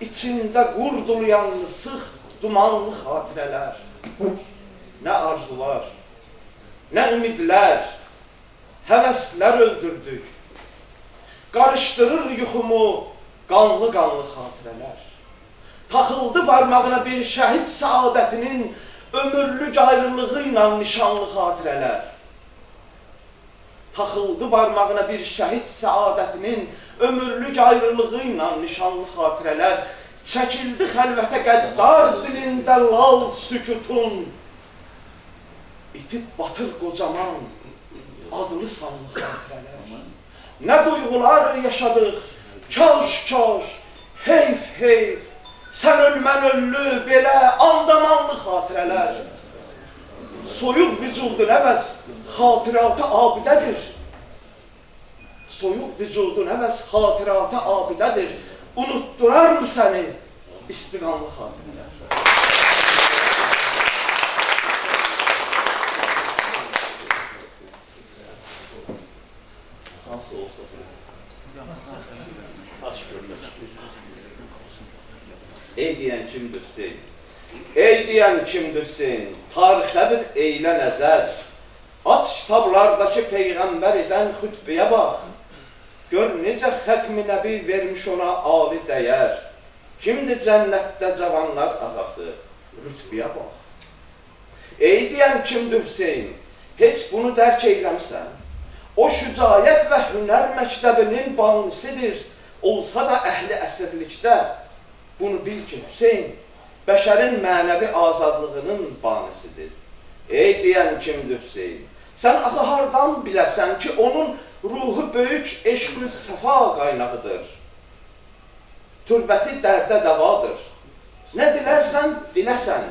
İçində qurdulayan sıx, dumanlı xatirələr. Nə arzular, nə ümidlər, həvəslər öldürdük. Qarışdırır yuxumu qanlı xatirələr. Taxıldı barmağına bir şəhid saadətinin ömürlük ayrılığı ilə nişanlı xatirələr. Taxıldı barmağına bir şəhid saadətinin ömürlük ayrılığı ilə nişanlı xatirələr. Çəkildi xəlvətə qəddar dilində lal sükutun. İtib batır qocaman adlı sanlı xatirələr. Nə duyğular yaşadıq, kaş, heyf. Sən ölmən öllü, belə andamanlı xatirələr. Soyuq vücudun əvəz, xatirata abidədir. Soyuq vücudun əvəz, xatirata abidədir. Unutdurar mı səni istiqanlı xatirələr? Nasıl olsa aç görülür. Ey deyən kimdirsin? Ey deyən kimdirsin? Tarixə bir eylə nəzər. Aç kitablardakı peyğəmbər edən xütbəyə bax. Gör necə xətmi nəbi vermiş ona ali dəyər. Kimdir cənnətdə cavanlar ağası? Rütbəyə bax. Ey deyən kimdirsin? Heç bunu dərk eyləmsən. O şücaət və hünər məktəbinin banisidir. Olsa da əhli əsirlikdə. Bunu bil ki, Hüseyin, bəşərin mənəvi azadlığının banisidir. Ey deyən kimdir Hüseyin? Sən axı hardan biləsən ki, onun ruhu böyük eşq-ü səfa qaynağıdır. Türbəti dərdə dəvadır. Nə dilərsən, diləsən.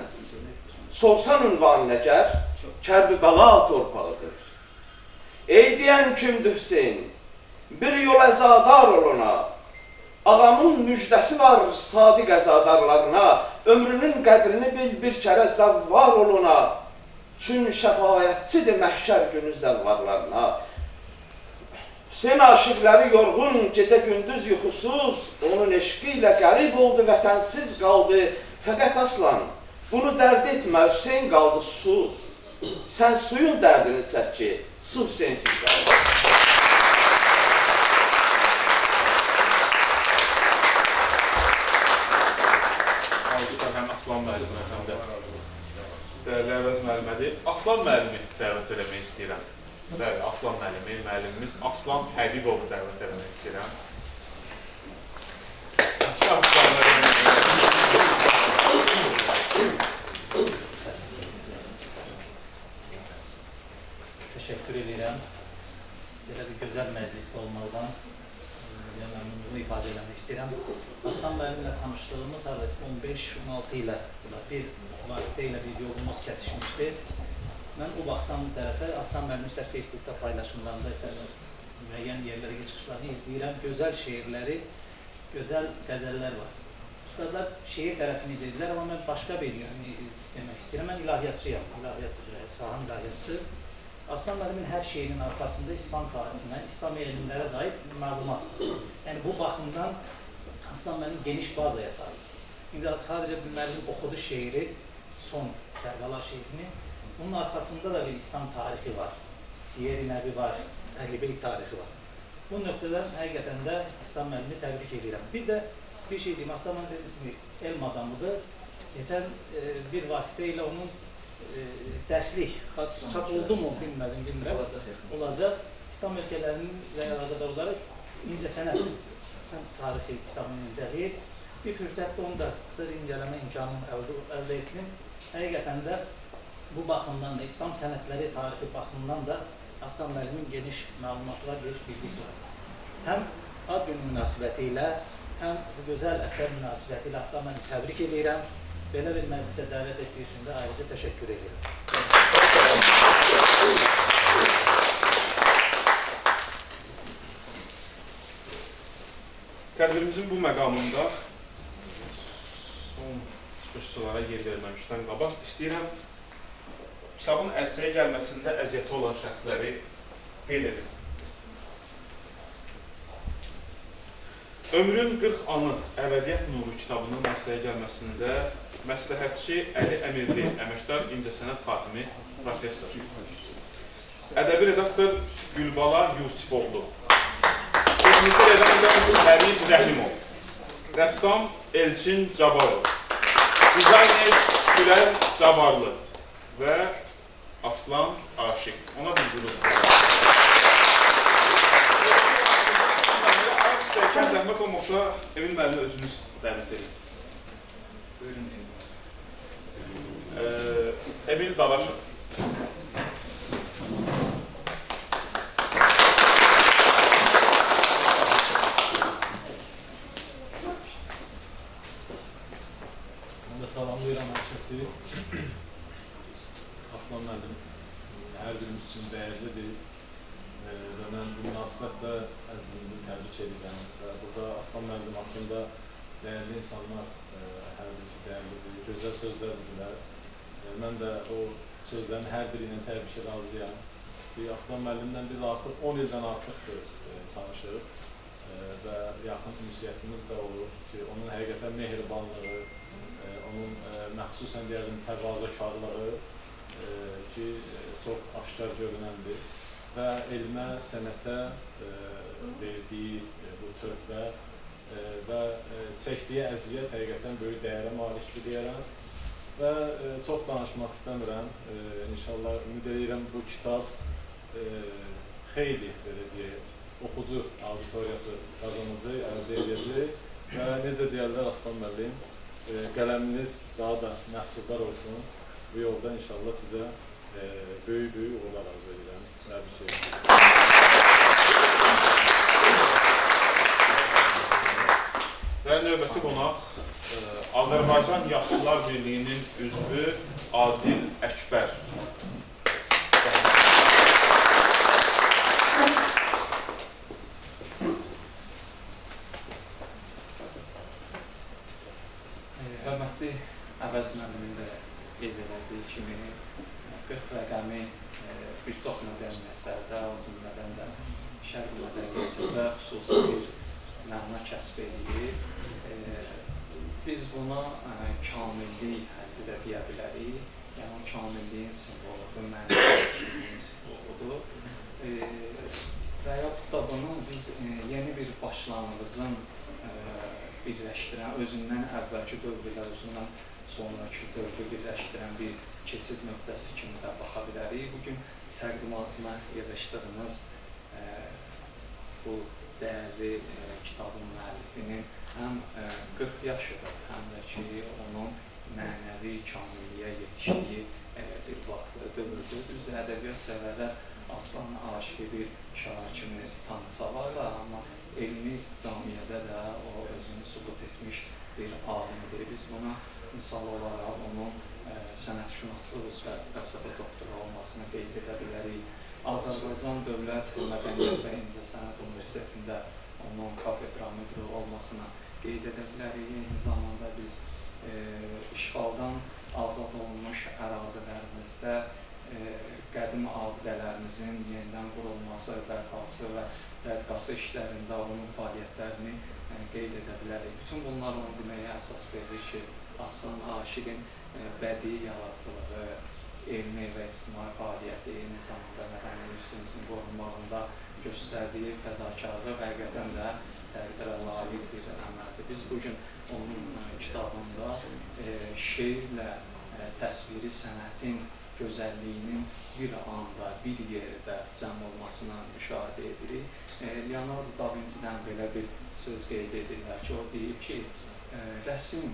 Sorsan ünvanı nəgər, Kərbəla torpağıdır. Ey deyən kimdir Hüseyin? Bir yol əzadar oluna. Ağamın müjdəsi var sadiq əzadarlarına, ömrünün qədrini bil bir kərə zəvvar oluna, çün şəfayətçidir məhşər günü zəvvarlarına. Hüseyin aşıqları yorğun, gecə gündüz yuxusuz, onun eşqi ilə qərib oldu, vətənsiz qaldı. Fəqət Aslan, bunu dərd etmə, Hüseyin qaldı susuz. Sən suyun dərdini çək ki, su Hüseyinsiz qaldı. Həm Aslan müəllimə, həm də dəyərli Əvəz müəllimədir. Aslan müəllimi dəvət eləmək istəyirəm. Bəli, Aslan müəllimi, müəllimimiz Aslan Həbibovu dəvət eləmək istəyirəm. Aslan müəllimi. Təşəkkür edirəm. Belə bir gözəl məclisdə olmaqdan məmnunluğumu ifadə eləmək istəyirəm. Aslan müəllimlə tanışdığımız arasında 15-16 ilə bir vasitə ilə bir yolumuz kəsişmişdi. Mən o vaxtdan tərəfə Aslan müəllimlə Facebookda paylaşımlarında müəyyən yerlərə çıxışlarını izləyirəm. Gözəl şeirləri gözəl qəzəllər var. Ustadlar şeir tərəfini dedilər, amma mən başqa bir yani demək istəyirəm. Mən ilahiyyatçıyam, ilahiyyat üzrə, saham ilahiyyatdır. Aslan müəllimin hər şeyinin arxasında İslam tarixinə, İslam elmlərə dair məlumat. Yəni bu baxımdan Aslan müəllim geniş bazaya sahib. İndi sadəcə müəllim oxudu şeiri, son Kərbala şeirini. Bunun arxasında da bir İslam tarixi var. Siyer-i Nəbi var, Əhl-i Beyt tarixi var. Bu nöqtədən həqiqətən də İslam müəllimi təbrik edirəm. Bir də bir şey deyim, Aslan müəllim dediyiniz kimi elm adamıdır. Geçən bir vasitə ilə onun dərslik, çap oldu mu bilmirəm, olacaq. İslam ölkələrinin əlaqədar olaraq incəsənət tarixi kitabını incələyib. Bir fürsətdə onu da qısaca incələmə imkanını əldə etdim. Həqiqətən də bu baxımdan da, İslam sənətləri tarixi baxımından da Aslan müəllimin geniş məlumatlar, geniş bilgisi var. Həm ad günü münasibəti ilə, həm bu gözəl əsər münasibəti ilə Aslan müəllimi təbrik edirəm. Belə bir məclisə dəvət etdiyi üçün də ayrıca təşəkkür edirəm. Tədbirimizin bu məqamında son çıxışçılara yer verməmişdən qabaq istəyirəm kitabın ərsəyə gəlməsində əziyyəti olan şəxsləri qeyd edim. Ömrün 40 anı Əbədiyyət Nuru kitabının ərsəyə gəlməsində məsləhətçi Əli Əmirli, əməkdar incəsənət xatimi professor. Ədəbi redaktor Gülbala Yusifoğlu. Texniki redaktor Ərif Rəhimov. Rəssam Elçin Cabarov. Dizayner Gülər Cabarlı və Aslan Aşıq. Ona bir qürur. Ayaq zəhmət olmasa Emin müəllim özünüz dəvət edin. Buyurun Emin. Emil Dadaşov. Ben de salamlayıram herkesi. Aslan müəllim hər birimiz üçün dəyərlidir. Və mən bu münasibətlə əzizimizi təbrik edirəm. Və burada Aslan müəllim haqqında dəyərli insanlar hər biri dəyərlidir, gözəl sözlər dedilər. Mən də o sözlərin hər biri ilə təbrikə razıyam. Ki, Aslan müəllimlə biz artıq 10 ildən artıqdır tanışıq və yaxın ünsiyyətimiz də olur ki, onun həqiqətən mehribanlığı, onun məxsusən deyərdim təvazökarlığı ki, çox aşkar görünəndir və elmə, sənətə verdiyi bu töhfə və çəkdiyi əziyyət həqiqətən böyük dəyərə malikdir deyərəm. Və çox danışmaq istəmirəm. İnşallah ümid edirəm bu kitab xeyli oxucu auditoriyası qazanıcı, əldə edəcək və necə deyərlər Aslan müəllim, qələminiz daha da məhsuldar olsun. Bu yolda inşallah sizə böyük uğurlar arzu edirəm. Təbrik edirəm. Və növbəti qonaq Azərbaycan Yaşlılar Birliyinin üzvü Adil Əkbər. Hörmətli Əvəz müəllimin də qeyd elədiyi kimi 40 rəqəmi bir çox mədəniyyətlərdə, o cümlədən də şərq mədəniyyətində xüsusi bir məna kəsb edir. Biz buna kamillik həddi də deyə bilərik. Yəni, kamilliyin simvoludur, mənəviyyətin simvoludur. Və yaxud da bunu biz yeni bir başlanğıcın birləşdirən, özündən əvvəlki dövrlə, özündən sonraki dövrü birləşdirən bir keçid nöqtəsi kimi də baxa bilərik. Bugün təqdimatına yerləşdiyimiz bu dəyərli kitabın müəllifinin həm 40 yaşıdır, həm də ki, onun mənəvi kamilliyə yetişdiyi bir vaxtı dövrdür. Düzdür, ədəbiyyat sevərlər Aslan Aşıqı bir şair kimi tanısalar da, amma elmi camiyyədə də o özünü sübut etmiş bir alimdir. Biz buna misal olaraq onun sənətşünaslıq üzrə fəlsəfə doktoru olmasını qeyd edə bilərik. Azərbaycan Dövlət Mədəniyyət və İncəsənət Universitetində onun kafedra müdürü olmasına qeyd edə bilərik. Eyni zamanda biz işğaldan azad olunmuş ərazilərimizdə qədim abidələrimizin yenidən qurulması, bərpası və tədqiqatı işlərində onun fəaliyyətlərini qeyd edə bilərik. Bütün bunlar onu deməyə əsas verir ki, Aslan Aşiqin bədii yaradıcılığı, elmi və ictimai fəaliyyəti, eyni zamanda mədəni irsimizin qorunmağında göstərdiyi fədakarlıq həqiqətən də təqdirə layiq bir əməldir. Biz bugün onun kitabında şeirlə təsviri sənətin gözəlliyinin bir anda, bir yerdə cəm olmasına müşahidə edirik. Leonardo da Vinci'dən belə bir söz qeyd edirlər ki, o deyib ki, rəsm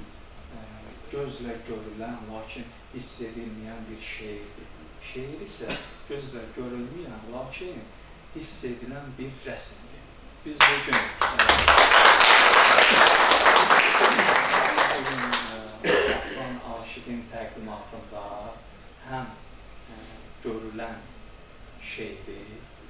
gözlə görülən, lakin hiss edilməyən bir şeydir. Şeir isə gözlə görülməyən, lakin hiss edilən bir rəsmdir. Biz bugün Aslan Aşiqin təqdimatında həm görülən şeydi,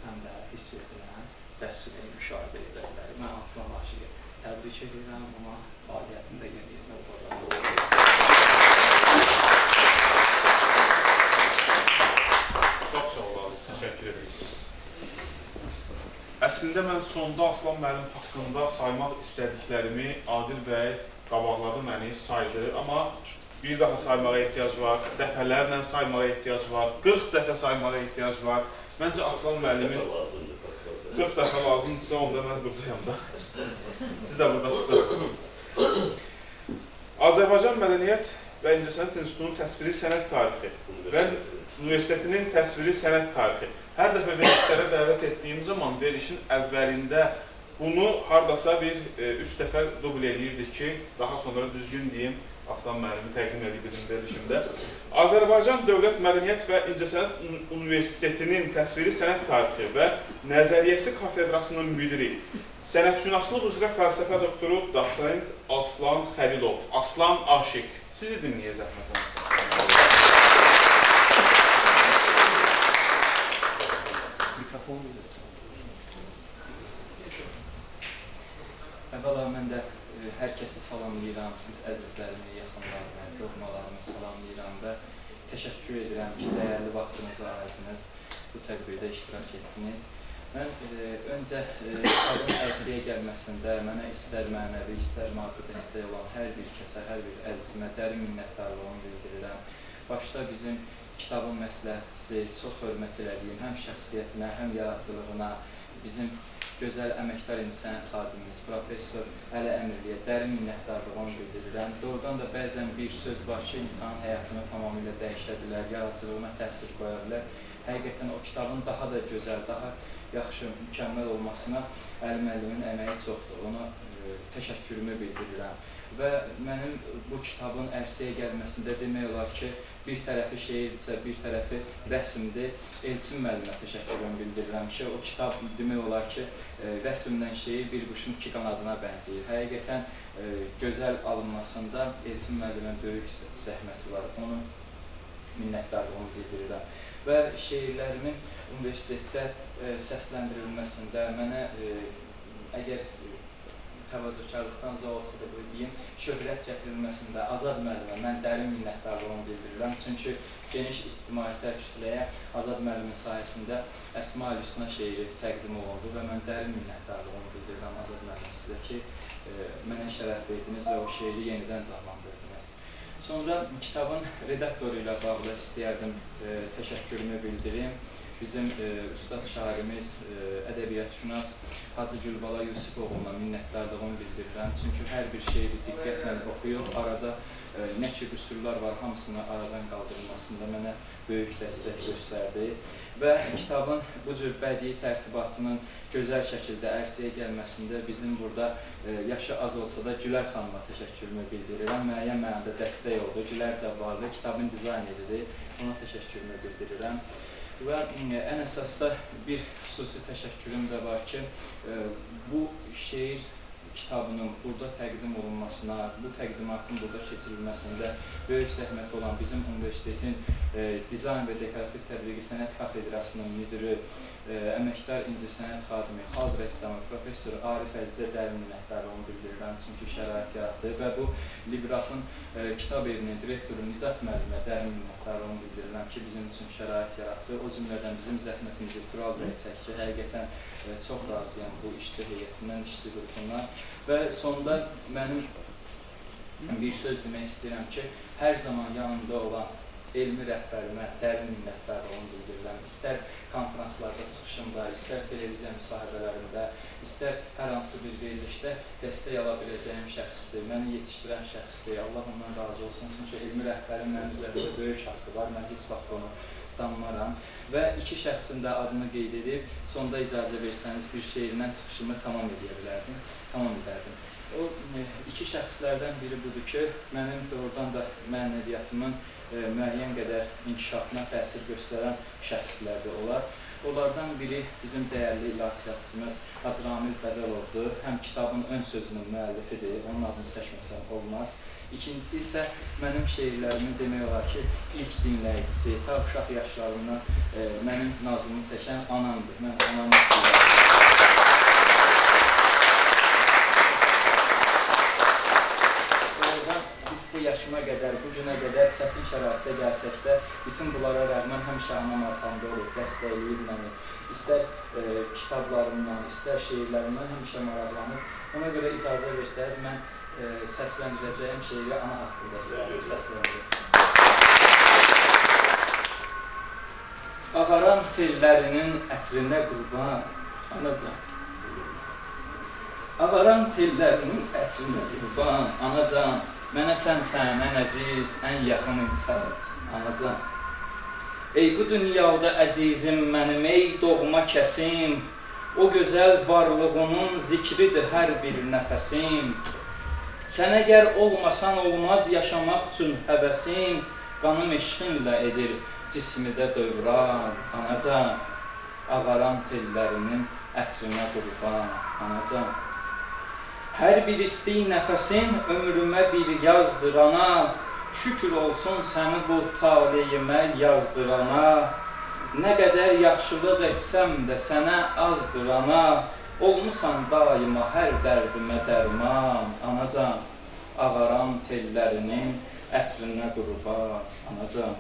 həm də hiss edilən rəsmi müşahidə edə bilərik. Mən Aslan Aşiqi təbrik edirəm, ona fəaliyyətində yeni uğurlar. Çox sağ olun, təşəkkür edirəm. Əslində mən sonda Aslan müəllim haqqında saymaq istədiklərimi Adil bəy qabaqladı məni, saydı. Amma bir daha saymağa ehtiyac var, dəfələrlə saymağa ehtiyac var, 40 dəfə saymağa ehtiyac var. Məncə Aslan müəllimin 40 dəfə lazımdırsa, onda mən buradayam da. Siz də buradasınız. Azərbaycan Mədəniyyət və İncəsənət İnstitutunun təsviri sənət tarixi və Universitetinin təsviri sənət tarixi. Hər dəfə verilişlərə dəvət etdiyim zaman verilişin əvvəlində bunu hardasa bir 3 dəfə dubl eləyirdik ki, daha sonra düzgün deyim, Aslan müəllimi təqdim edildim verilişimdə. Azərbaycan Dövlət Mədəniyyət və İncəsənət Universitetinin təsviri sənət tarixi və Nəzəriyyəsi kafedrasının müdiri, sənətşünaslıq üzrə fəlsəfə doktoru Doçent Aslan Xəlilov, Aslan Aşiq. Sizi dinləyə zəhmət olunsun. Əvvəla mən də hər kəsi salamlayıram, siz əzizlərimi, yaxınlarımı, doğmalarımı salamlayıram və təşəkkür edirəm ki, dəyərli vaxtınızı ayırdınız, bu tədbirdə iştirak etdiniz. Mən öncə kitabın ərsəyə gəlməsində mənə istər mənəvi, istər maddi dəstək olan hər bir kəsə, hər bir əzizimə dərin minnətdarlığımı bildirirəm. Başda bizim kitabın məsləhətçisi, çox hörmət elədiyim həm şəxsiyyətinə, həm yaradıcılığına, bizim gözəl əməkdar incəsənət xadimimiz, professor Əli Əmirliyə dərin minnətdarlığımı bildirirəm. Doğrudan da bəzən bir söz var ki, insanın həyatını tamamilə dəyişə bilər, yaradıcılığına təsir qoya bilər. Həqiqətən o kitabın daha da gözəl, daha yaxşı, mükəmməl olmasına Əli müəllimin əməyi çoxdur. Ona təşəkkürümü bildirirəm. Və mənim bu kitabın ərsəyə gəlməsində demək olar ki, bir tərəfi şeirdirsə, bir tərəfi rəsmdir. Elçin müəllimə təşəkkürümü bildirirəm ki, o kitab demək olar ki, rəsmlə şeir bir quşun iki qanadına bənzəyir. Həqiqətən gözəl alınmasında Elçin müəllimə böyük zəhməti var. Onun minnətdarlığımı bildirirəm. Və şeirlərimin universitetdə səsləndirilməsində mənə əgər təvazökarlıqdan olsa da deyim, şöhrət gətirilməsində Azad müəllimə mən dərin minnətdarlığımı bildirirəm. Çünki geniş ictimaiyyətə, kütləyə Azad müəllimin sayəsində Əsma-ül Hüsna şeiri təqdim olundu və mən dərin minnətdarlığımı bildirirəm Azad müəllim sizə ki, mənə şərəf verdiniz və o şeiri yenidən canlandırdınız. Sonra kitabın redaktoru ilə bağlı istəyərdim təşəkkürümü bildirim. Bizim ustad şairimiz, ədəbiyyatşünas Hacı Gülbala Yusifoğlu'na minnətdarlığımı bildirirəm. Çünki hər bir şeiri diqqətlə oxuyub, arada nə ki qüsurlar var, hamısını aradan qaldırılmasında mənə böyük dəstək göstərdi. Və kitabın bu cür bədii tərtibatının gözəl şəkildə ərsəyə gəlməsində bizim burada yaşı az olsa da Gülər xanıma təşəkkürümü bildirirəm. Müəyyən mənada dəstək oldu. Gülər Cəbbarlı kitabın dizayneridir. Ona təşəkkürümü bildirirəm. Və ən əsasda bir xüsusi təşəkkürüm də var ki, bu şeir kitabının burada təqdim olunmasına, bu təqdimatın burada keçirilməsində böyük zəhmət olan bizim universitetin Dizayn və Dekorativ Tədqiqi Sənət Kafedrasının müdiri əməkdar incəsənət xadimi, xalq rəssamı, professor Arif Əzizə dərin minnətdarlığımı bildirirəm, çünki şərait yaratdı və bu Librafın kitab evinin direktoru Nizat müəllimə dərin minnətdarlığımı bildirirəm ki, bizim üçün şərait yaratdı. O cümlədən bizim zəhmətimizi Tural bəy çəkdi. Həqiqətən çox razıyam bu işçi heyətindən, işçi qrupundan və sonda mənim bir söz demək istəyirəm ki, hər zaman yanımda olan elmi rəhbərimə dərin minnətdarlığımı bildirirəm. İstər konferanslarda çıxışımda, istər televiziya müsahibələrində, istər hər hansı bir verilişdə dəstək ala biləcəyim şəxsdir, məni yetişdirən şəxsdir. Allah ondan razı olsun, çünki elmi rəhbərim mənim üzərində böyük haqqı var, mən heç vaxt onu danmaram. Və iki şəxsin də adını qeyd edib, sonda icazə versəniz bir şeirindən çıxışımı tamam edərdim. O iki şəxslərdən biri budur ki, mənim doğrudan da mənəviyyatımın müəyyən qədər inkişafına təsir göstərən şəxslərdir onlar. Onlardan biri bizim dəyərli ilahiyyatçımız Hacı Ramil Bədəlovdur. Həm kitabın ön sözünün müəllifidir, onun adını çəkməsəm olmaz. İkincisi isə mənim şeirlərimin demək olar ki, ilk dinləyicisi, ta uşaq yaşlarından mənim nazımı çəkən anamdır. Mən anamı istəyirəm. Bu yaşıma qədər, bu günə qədər çətin şəraitdə gəlsək də, bütün bunlara rəğmən həmişə anam arxamda olub, dəstəkləyib məni. İstər kitablarımdan, istər şeirlərimdən həmişə maraqlanıb. Ona görə icazə versəniz, mən səsləndirəcəyim şeiri ana haqqında istəyirəm, səsləndirəm. Ağaran tellərinin ətrinə qurban, anacan. Ağaran tellərinin ətrinə qurban, anacan. Mənə sənsən, ən əziz, ən yaxın insan, anacan. Ey bu dünyada əzizim mənim, ey doğma kəsim, o gözəl varlığının zikridir hər bir nəfəsim. Sən əgər olmasan olmaz yaşamaq üçün həvəsim, qanım eşqinlə edir cismidə dövran, anacan. Ağaran tellərinin ətrinə qurban, anacan. Hər bir isti nəfəsin ömrümə bir yazdır ana, şükür olsun səni bu taleyimə yazdırana. Nə qədər yaxşılıq etsəm də sənə azdır ana, olmusan daima hər dərdimə dərman, anacan. Ağaran tellərinin ətrinə qurban, anacan.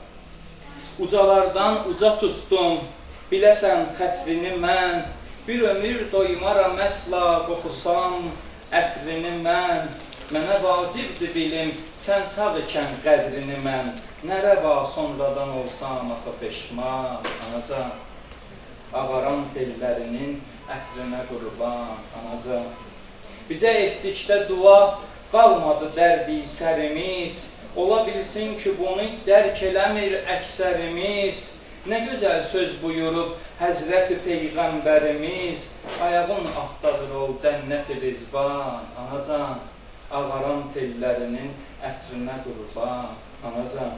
Ucalardan uca tutdum, biləsən xətrini mən, bir ömür doymaram əsla qoxusam, ətrini mən, mənə vacibdir bilim, sən sağ ikən qədrini mən, nə rəva sonradan olsam axı peşman, anacan. Ağaran tellərinin ətrinə qurban, anacan. Bizə etdikdə dua, qalmadı dərdi sərimiz, ola bilsin ki, bunu dərk eləmir əksərimiz. Nə gözəl söz buyurub Həzrəti Peyğəmbərimiz, ayağın altdadır o cənnət-i rizvan, anacan. Ağaran tellərinin ətrinə qurban, anacan.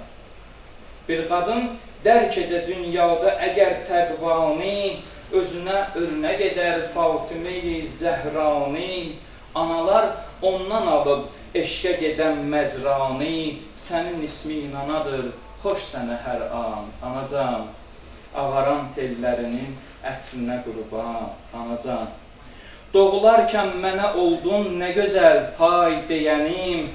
Bir qadın dərk edə dünyada əgər təqvani, özünə örnək edər Fatime-i Zəhrani. Analar ondan alıb eşqə gedən məcrani, sənin ismin anadır, xoş sənə hər an, anacan. Ağaran tellərinin ətrinə qurban, anacan. Doğularkən mənə oldun nə gözəl pay deyənim,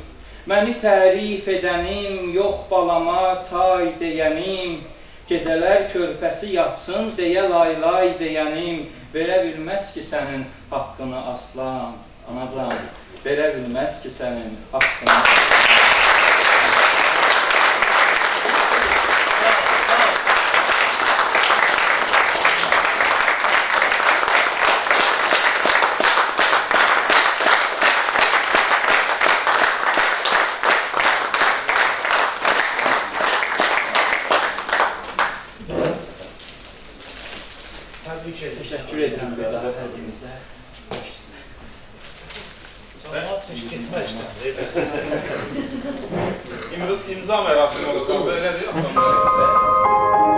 məni tərif edənim, yox balama tay deyənim, gecələr körpəsi yatsın deyə lay-lay deyənim, verə bilməz ki sənin haqqını aslan, anacan. Verə bilməz ki sənin haqqını aslan. Teşekkür ederim bir daha hepinize. İmza mərasimi olacaq, belə deyil, aslında.